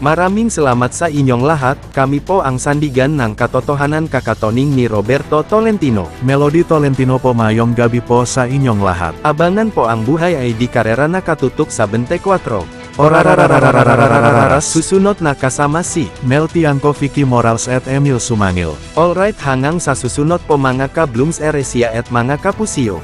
Maraming salamat sa inyong lahat, kami po ang sandigan ng katotohanan kakatoning ni Roberto Tolentino. Melody Tolentino po, mayong gabi po sa inyong lahat. Abangan po ang buhay ay di karera na katutok sa 24. Susunod na kasama si Mel Tiangco, Vicky Morales at Emil Sumangil. Alright, hanggang sa susunod po mga ka-Blooms Eresia at mga kapusiyo.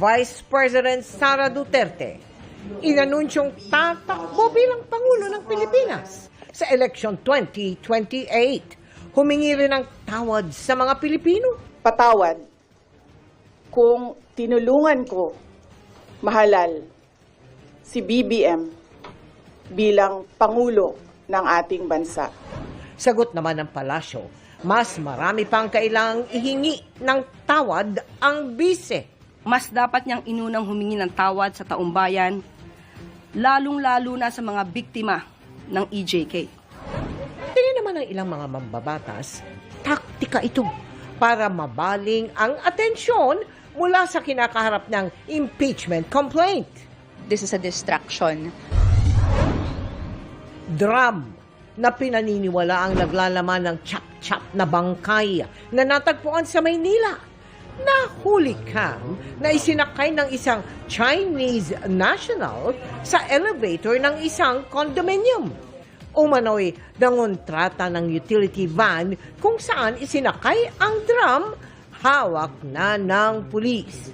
Vice President Sara Duterte inanunsyong tatakbo bilang Pangulo ng Pilipinas sa election 2028. Humingi rin ng tawad sa mga Pilipino. Patawad kung tinulungan ko mahalal si BBM bilang Pangulo ng ating bansa. Sagot naman ng palasyo, mas marami pang kailangang ihingi ng tawad ang bise. Mas dapat niyang inunang humingi ng tawad sa taumbayan, lalong-lalo na sa mga biktima ng EJK. Tingin naman ng ilang mga mambabatas, taktika ito para mabaling ang atensyon mula sa kinakaharap ng impeachment complaint. This is a distraction. Drum na pinaniniwala ang naglalaman ng chap-chap na bangkay na natagpuan sa Maynila. Nahuli cam na isinakay ng isang Chinese national sa elevator ng isang condominium. Umano'y nangontrata ng utility van kung saan isinakay ang drum, hawak na ng pulis.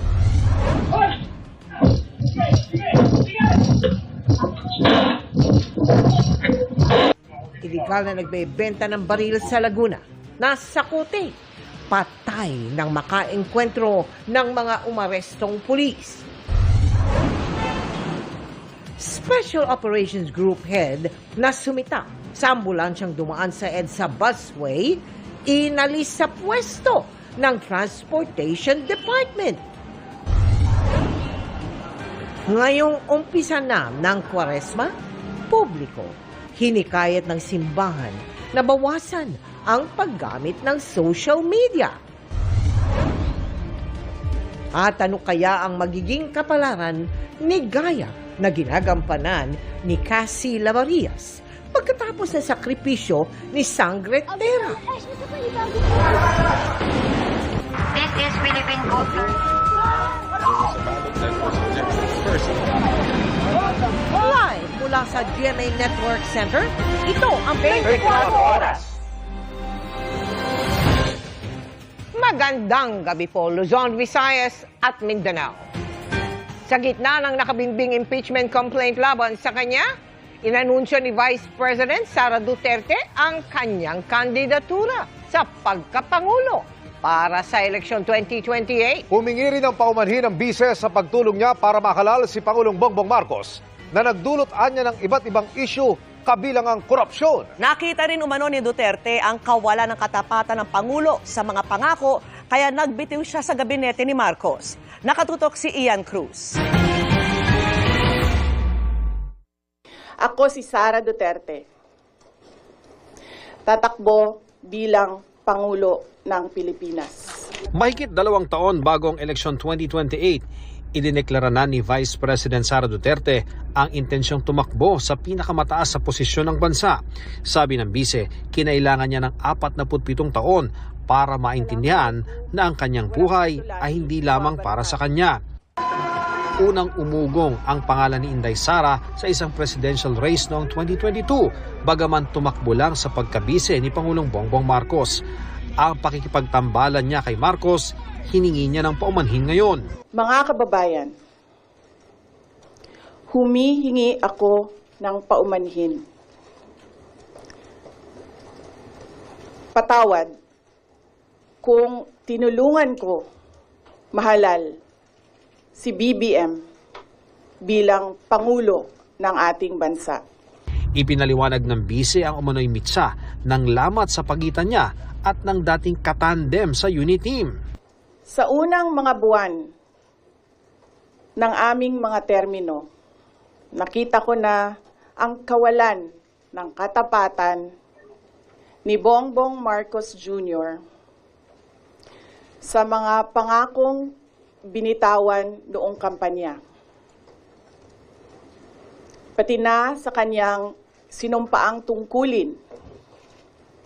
Iligal na nagbebenta ng baril sa Laguna. Nasa kote. Patay nang makaengkwentro ng mga umarestong pulis. Special Operations Group Head na sumita sa ambulansyang dumaan sa EDSA busway, inalis sa pwesto ng Transportation Department. Ngayong umpisa na ng Kwaresma, publiko, hinikayat ng simbahan na bawasan ang paggamit ng social media. At ano kaya ang magiging kapalaran ni Gaya na ginagampanan ni Cassie Lavarias pagkatapos ng sakripisyo ni Sangre Terra? This is Philippine Culture. Live mula sa GMA Network Center, ito ang 24 Oras. Magandang gabi po, Luzon, Visayas at Mindanao. Sa gitna ng nakabimbing impeachment complaint laban sa kanya, inanunsyo ni Vice President Sara Duterte ang kanyang kandidatura sa pagkapangulo para sa eleksyon 2028. Humingi rin ng paumanhin ng bise sa pagtulong niya para makalal si Pangulong Bongbong Marcos na nagdulot anya ng iba't ibang issue kabilang ang korupsyon. Nakita rin umano ni Duterte ang kawalan ng katapatan ng Pangulo sa mga pangako kaya nagbitiw siya sa gabinete ni Marcos. Nakatutok si Ian Cruz. Ako si Sara Duterte. Tatakbo bilang Pangulo ng Pilipinas. Mahigit 2 taon bago ang eleksyon 2028, idineklara na ni Vice President Sara Duterte ang intensyong tumakbo sa pinakamataas sa posisyon ng bansa. Sabi ng bise, kinailangan niya ng 47 taon para maintindihan na ang kanyang buhay ay hindi lamang para sa kanya. Unang umugong ang pangalan ni Inday Sara sa isang presidential race noong 2022, bagaman tumakbo lang sa pagkabise ni Pangulong Bongbong Marcos. Ang pakikipagtambalan niya kay Marcos, hiningi niya ng paumanhin ngayon. Mga kababayan, humihingi ako ng paumanhin. Patawad kung tinulungan ko mahalal si BBM bilang Pangulo ng ating bansa. Ipinaliwanag ng bise ang umano'y mitsa ng lamat sa pagitan niya at ng dating katandem sa unit team. Sa unang mga buwan ng aming mga termino, nakita ko na ang kawalan ng katapatan ni Bongbong Marcos Jr. sa mga pangakong binitawan noong kampanya, pati na sa kanyang sinumpaang tungkulin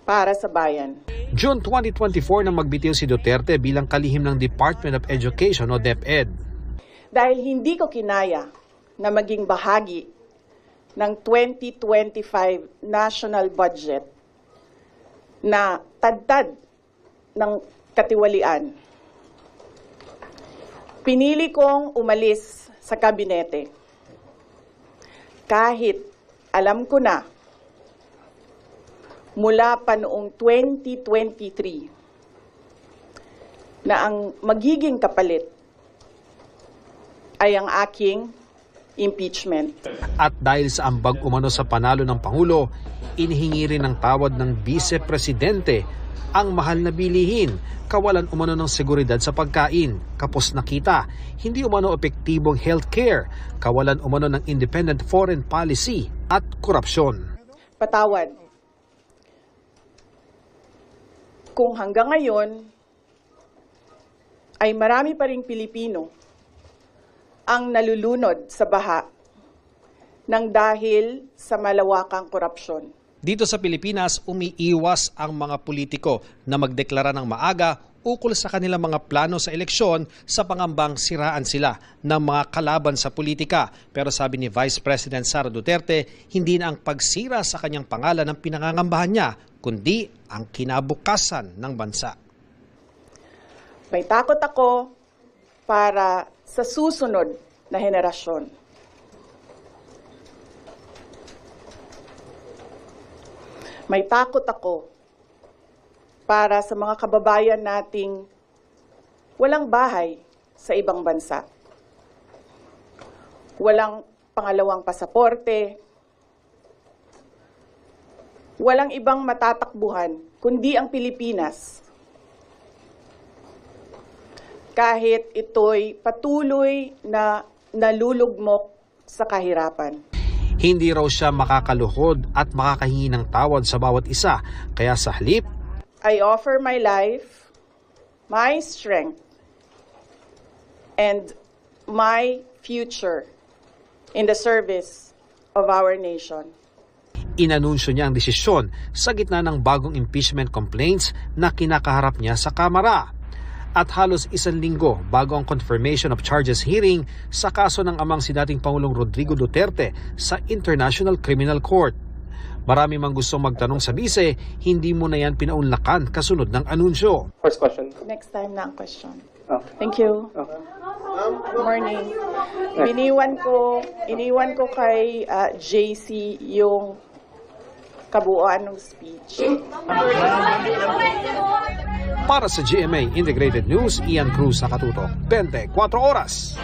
para sa bayan. June 2024 nang magbitiw si Duterte bilang kalihim ng Department of Education o DepEd. Dahil hindi ko kinaya na maging bahagi ng 2025 national budget na tadtad ng katiwalian, pinili kong umalis sa kabinete kahit alam ko na mula pa noong 2023 na ang magiging kapalit ay ang aking impeachment. At dahil sa ambag umano sa panalo ng Pangulo, inihingi rin ng tawad ng Vice Presidente ang mahal na bilihin, kawalan umano ng seguridad sa pagkain, kapos na kita, hindi umano epektibong healthcare, kawalan umano ng independent foreign policy at korupsyon. Patawad. Kung hanggang ngayon ay marami pa ring Pilipino ang nalulunod sa baha ng dahil sa malawakang korupsyon. Dito sa Pilipinas, umiiwas ang mga politiko na magdeklara ng maaga ukol sa kanilang mga plano sa eleksyon sa pangambang siraan sila ng mga kalaban sa politika. Pero sabi ni Vice President Sara Duterte, hindi na ang pagsira sa kanyang pangalan ang pinangangambahan niya, kundi ang kinabukasan ng bansa. May takot ako para sa susunod na henerasyon. May takot ako para sa mga kababayan nating walang bahay sa ibang bansa. Walang pangalawang pasaporte, walang ibang matatakbuhan kundi ang Pilipinas. Kahit ito'y patuloy na nalulugmok sa kahirapan. Hindi raw siya makakaluhod at makakahingi ng tawad sa bawat isa, kaya sa halip, I offer my life, my strength, and my future in the service of our nation. inanunsyo niya ang desisyon sa gitna ng bagong impeachment complaints na kinakaharap niya sa Kamara. At halos 1 linggo bago ang confirmation of charges hearing sa kaso ng amang si dating Pangulong Rodrigo Duterte sa International Criminal Court. Marami mang gustong magtanong sa bise, hindi mo na yan pinaunlakan kasunod ng anunsyo. First question. Next time na ang question. Okay. Thank you. Okay. Good morning. Iniwan ko kay JC yung kabuuan ng speech. Para sa GMA Integrated News, Ian Cruz, Nakatutok, 24 Oras.